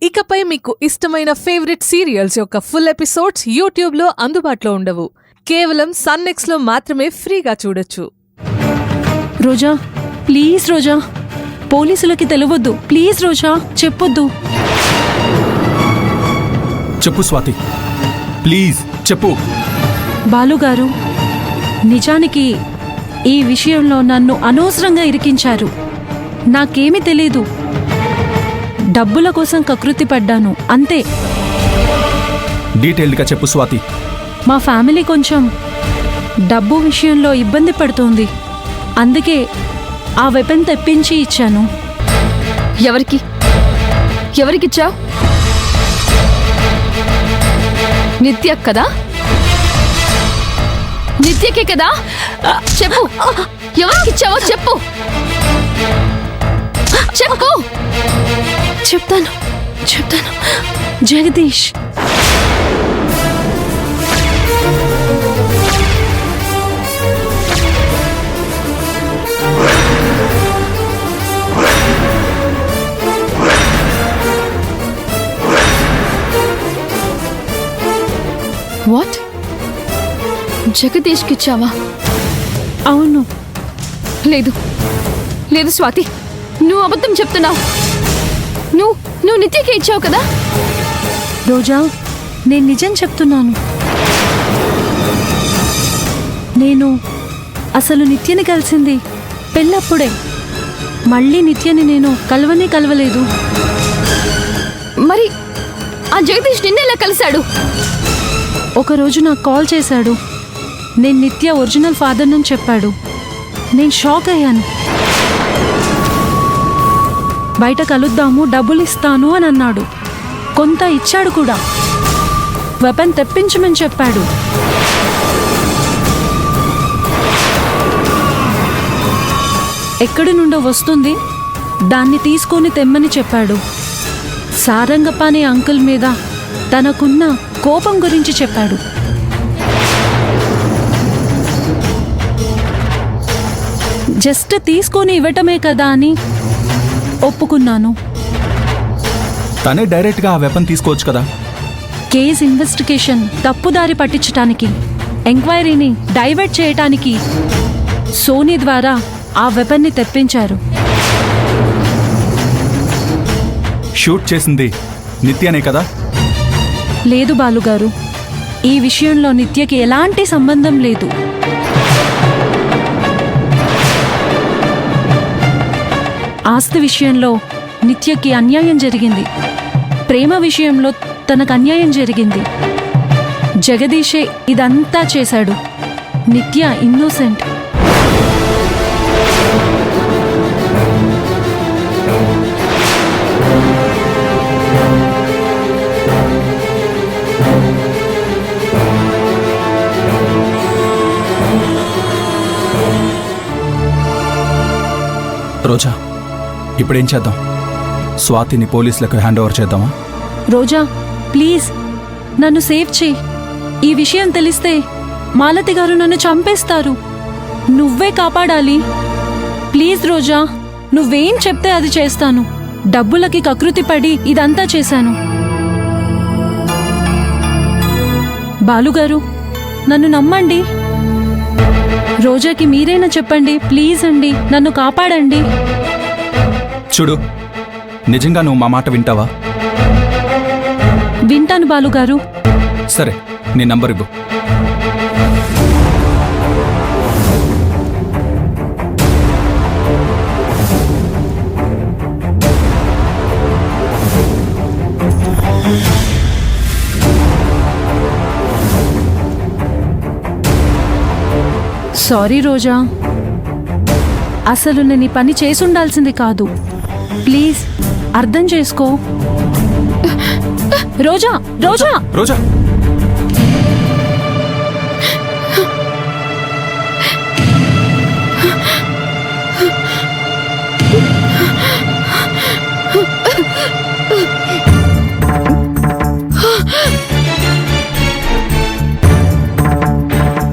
ఇకపై మీకు ఇష్టమైన ఫేవరెట్ సీరియల్స్ యొక్క ఫుల్ ఎపిసోడ్స్ యూట్యూబ్లో అందుబాటులో ఉండవు. కేవలం సన్నెక్స్లో మాత్రమే ఫ్రీగా చూడొచ్చు. రోజా, ప్లీజ్ రోజా, పోలీసులకి తెలియవద్దు. ప్లీజ్ రోజా, చెప్పొద్దు. చెప్పు స్వాతి, ప్లీజ్ చెప్పు. బాలుగారు, నిజానికి ఈ విషయంలో నన్ను అనవసరంగా ఇరికించారు. నాకేమీ తెలీదు. డబ్బుల కోసం కకృతి పడ్డాను, అంతే. డీటెయిల్డ్గా చెప్పు స్వాతి. మా ఫ్యామిలీ కొంచెం డబ్బు విషయంలో ఇబ్బంది పడుతోంది. అందుకే ఆ వెపన్ తెప్పించి ఇచ్చాను. ఎవరికిచ్చావు? నిత్య కదా? నిత్యకే కదా? చెప్పు, ఎవరికిచ్చావో చెప్పు. చెప్పు. చెప్తాను. జగదీష్. వాట్? జగదీష్కి ఇచ్చావా? అవును. లేదు లేదు స్వాతి, నువ్వు అబద్ధం చెప్తున్నావు. నువ్వు నిత్యకే ఇచ్చావు కదా? రోజా, నేను నిజం చెప్తున్నాను. నేను అసలు నిత్యని కలిసింది పెళ్ళప్పుడే. మళ్ళీ నిత్యని నేను కలవలేదు. మరి ఆ జగదీష్ నిన్నెలా కలిశాడు? ఒకరోజు నాకు కాల్ చేశాడు. నేను నిత్య ఒరిజినల్ ఫాదర్నని చెప్పాడు. నేను షాక్ అయ్యాను. బయట కలుద్దాము, డబ్బులు ఇస్తాను అని అన్నాడు. కొంత ఇచ్చాడు కూడా. వెపన్ తెప్పించమని చెప్పాడు. ఎక్కడి నుండో వస్తుంది, దాన్ని తీసుకొని తెమ్మని చెప్పాడు. సారంగప్ప అనే అంకుల్ మీద తనకున్న కోపం గురించి చెప్పాడు. జస్ట్ తీసుకొని ఇవ్వటమే కదా అని ఒప్పుకున్నాను. తనే డైరెక్ట్గా ఆ వెపన్ తీసుకోవచ్చు కదా. కేస్ ఇన్వెస్టిగేషన్ తప్పుదారి పట్టించటానికి, ఎంక్వైరీని డైవర్ట్ చేయటానికి సోనీ ద్వారా ఆ వెపన్ని తెప్పించారు. షూట్ చేసింది నిత్యనే కదా? లేదు బాలుగారు, ఈ విషయంలో నిత్యకి ఎలాంటి సంబంధం లేదు. ఆస్తి విషయంలో నిత్యకి అన్యాయం జరిగింది. ప్రేమ విషయంలో తనకు అన్యాయం జరిగింది. జగదీషే ఇదంతా చేశాడు. నిత్య ఇన్నోసెంట్. రోజా, ఇప్పుడేం చేద్దాం? స్వాతిని పోలీసులకు హ్యాండ్ ఓవర్ చేద్దామా? రోజా, ప్లీజ్ నన్ను సేవ్ చేయి. ఈ విషయం తెలిస్తే మాలతి గారు నన్ను చంపేస్తారు. నువ్వే కాపాడాలి. ప్లీజ్ రోజా, నువ్వేం చెప్తే అది చేస్తాను. డబ్బులకి కకృతి పడి ఇదంతా చేశాను. బాలుగారు, నన్ను నమ్మండి. రోజాకి మీరైనా చెప్పండి. ప్లీజ్ అండి, నన్ను కాపాడండి. చూడు, నిజంగా నువ్వు మా మాట వింటావా? వింటాను బాలుగారు. సరే, నీ నంబర్ ఇవ్వు. సారీ రోజా, అసలు నేను ఈ పని చేసుండాల్సింది కాదు. ప్లీజ్ అర్థం చేసుకో. రోజా, రోజా, రోజా,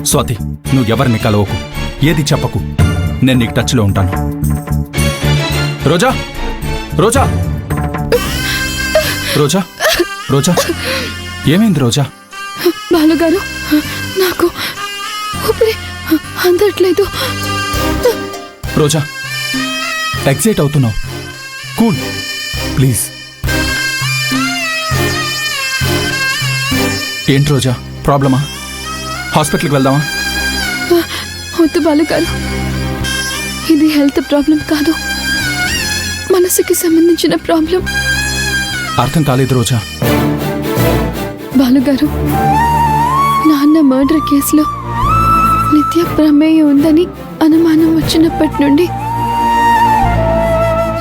స్వాతి, నువ్వు ఎవరిని కలవకు, ఏది చెప్పకు. నేను నీకు టచ్లో ఉంటాను. రోజా, రోజా. రోజా రోజా ఏమైంది రోజా? బాలుగారు, నాకు ఊపిరి అందట్లేదు. రోజా ఎగ్జైట్ అవుతున్నావు. Cool please. ఏంటి రోజా ప్రాబ్లమా? హాస్పిటల్కి వెళ్దామా? వద్దు బాలుగారు, ఇది హెల్త్ ప్రాబ్లం కాదు, మనసుకి సంబంధించిన ప్రాబ్లం. అర్థం కాలేదు రోజా. బాలుగారు, నాన్న మర్డర్ కేసులో నిత్య ప్రమేయం ఉందని అనుమానం వచ్చినప్పటి నుండి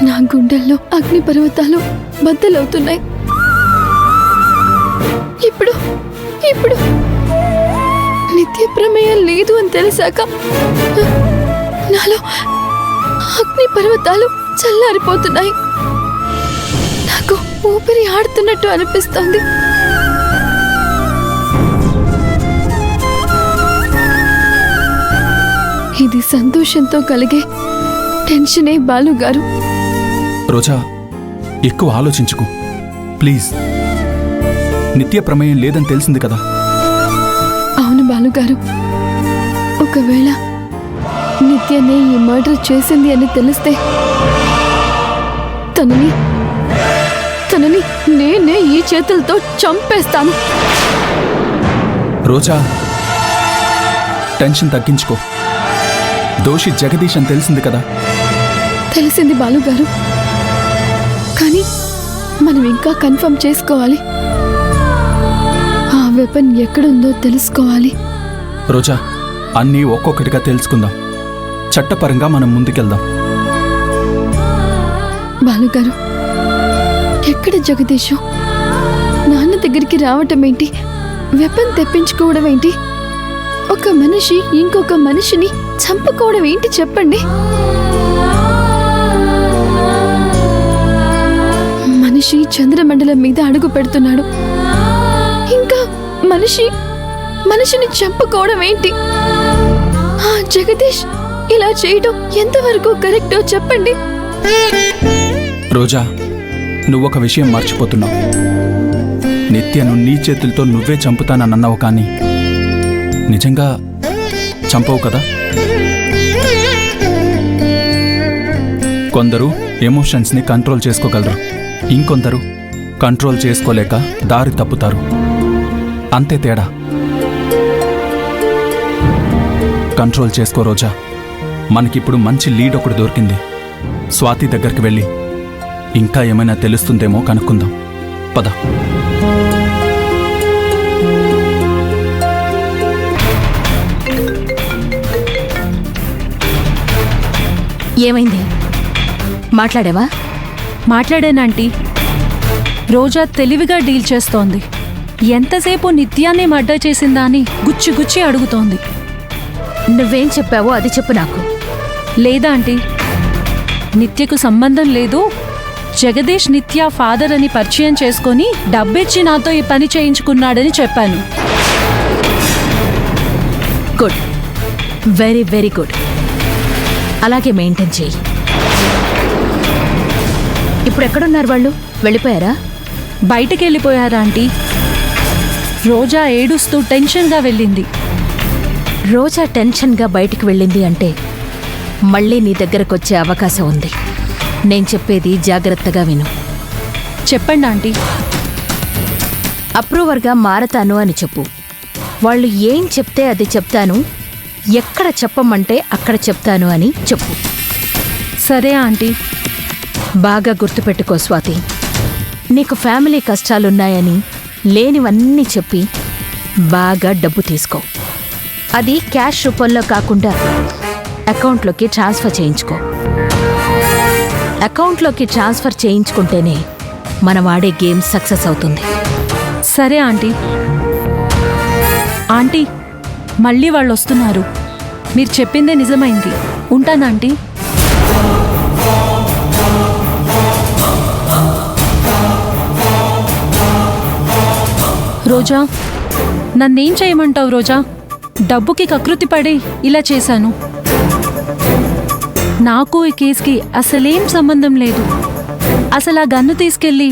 నా గుండెల్లో అగ్ని పర్వతాలు బద్దలవుతున్నాయి. ఇప్పుడు ఇప్పుడు నిత్య ప్రమేయం లేదు అని తెలిసాక నాలో అగ్ని పర్వతాలు చల్లారిపోతున్నాయి. నాకు ఊపిరి ఆడుతున్నట్టు అనిపిస్తోంది. ఇది సంతోషంతో కలిగే టెన్షనే బాలుగారు. రోజా ఎక్కువ ఆలోచించుకు ప్లీజ్. నిత్య ప్రమేయం లేదని తెలిసింది కదా. అవును బాలుగారు, ఒకవేళ నిత్యనే ఈ మర్డర్ చేసింది అని తెలిస్తే తనని నేనే ఈ చేతులతో చంపేస్తాను. రోజా టెన్షన్ తగ్గించుకో. దోషి జగదీష్ అని తెలిసింది కదా. తెలిసింది బాలుగారు, కానీ మనం ఇంకా కన్ఫర్మ్ చేసుకోవాలి. ఆ వెపన్ ఎక్కడుందో తెలుసుకోవాలి. రోజా అన్నీ ఒక్కొక్కటిగా తెలుసుకుందాం. చట్టపరంగా మనం ముందుకెళ్దాం. బాలుగారు, ఎక్కడ జగదీషు? నాన్న దగ్గరికి రావటం ఏంటి? వెపన్ తెప్పించుకోవడం ఏంటి? ఒక మనిషి ఇంకొక మనిషిని చంపుకోవడం ఏంటి చెప్పండి? మనిషి చంద్రమండలం మీద అడుగు పెడుతున్నాడు, ఇంకా మనిషిని చంపుకోవడం ఏంటి? ఆ జగదీష్ ఇలా చేయడం ఎంతవరకు కరెక్టో చెప్పండి. రోజా నువ్వొక విషయం మర్చిపోతున్నావు. నిత్యను నీ చేతులతో నువ్వే చంపుతానన్నావు, కానీ నిజంగా చంపవు కదా. కొందరు ఎమోషన్స్ని కంట్రోల్ చేసుకోగలరు, ఇంకొందరు కంట్రోల్ చేసుకోలేక దారి తప్పుతారు. అంతే తేడా. కంట్రోల్ చేసుకో రోజా. మనకిప్పుడు మంచి లీడ్ ఒకటి దొరికింది. స్వాతి దగ్గరికి వెళ్ళి ఇంకా ఏమైనా తెలుస్తుందేమో కనుక్కుందాం. పద. ఏమైంది? మాట్లాడావా? మాట్లాడానంటీ. రోజా తెలివిగా డీల్ చేస్తోంది. ఎంతసేపు నిత్యాన్ని మర్డర్ చేసిందా అని గుచ్చి గుచ్చి అడుగుతోంది. నువ్వేం చెప్పావో అది చెప్పు నాకు. లేదా ఆంటీ, నిత్యకు సంబంధం లేదు, జగదీష్ నిత్య ఫాదర్ అని పరిచయం చేసుకొని డబ్బిచ్చి నాతో ఈ పని చేయించుకున్నాడని చెప్పాను. Good, very very good. అలాగే మెయింటైన్ చెయ్యి. ఇప్పుడు ఎక్కడున్నారు వాళ్ళు? వెళ్ళిపోయారా? బయటికి వెళ్ళిపోయారా ఆంటీ? రోజా ఏడుస్తూ టెన్షన్గా వెళ్ళింది. రోజా టెన్షన్గా బయటికి వెళ్ళింది అంటే మళ్ళీ నీ దగ్గరకు వచ్చే అవకాశం ఉంది. నేను చెప్పేది జాగ్రత్తగా విను. చెప్పండి ఆంటీ. అప్రూవర్గా మారతాను అని చెప్పు. వాళ్ళు ఏం చెప్తే అది చెప్తాను, ఎక్కడ చెప్పమంటే అక్కడ చెప్తాను అని చెప్పు. సరే ఆంటీ. బాగా గుర్తుపెట్టుకో స్వాతి. నీకు ఫ్యామిలీ కష్టాలున్నాయని లేనివన్నీ చెప్పి బాగా డబ్బు తీసుకో. అది క్యాష్ రూపంలో కాకుండా అకౌంట్లోకి ట్రాన్స్ఫర్ చేయించుకో. అకౌంట్లోకి ట్రాన్స్ఫర్ చేయించుకుంటేనే మనం ఆడే గేమ్ సక్సెస్ అవుతుంది. సరే ఆంటీ. ఆంటీ, మళ్ళీ వాళ్ళు వస్తున్నారు. మీరు చెప్పిందే నిజమైంది. ఉంటాను ఆంటీ. రోజా, నన్నేం చేయమంటావు రోజా? డబ్బుకి కకృతి పడి ఇలా చేశాను. నాకు ఈ కేసుకి అసలేం సంబంధం లేదు. అసలు ఆ గన్ను తీసుకెళ్ళి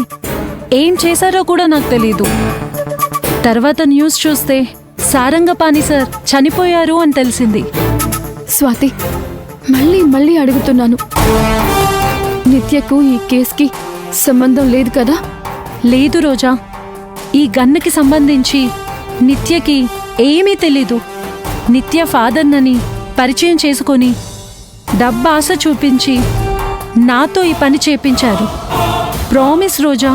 ఏం చేశారో కూడా నాకు తెలీదు. తర్వాత న్యూస్ చూస్తే సారంగపాణి సార్ చనిపోయారు అని తెలిసింది. స్వాతి, మళ్ళీ అడుగుతున్నాను, నిత్యకు ఈ కేసుకి సంబంధం లేదు కదా? లేదు రోజా, ఈ గన్నుకి సంబంధించి నిత్యకి ఏమీ తెలీదు. నిత్య ఫాదర్నని పరిచయం చేసుకొని డబ్బు ఆశ చూపించి నాతో ఈ పని చేపించారు. ప్రామిస్ రోజా,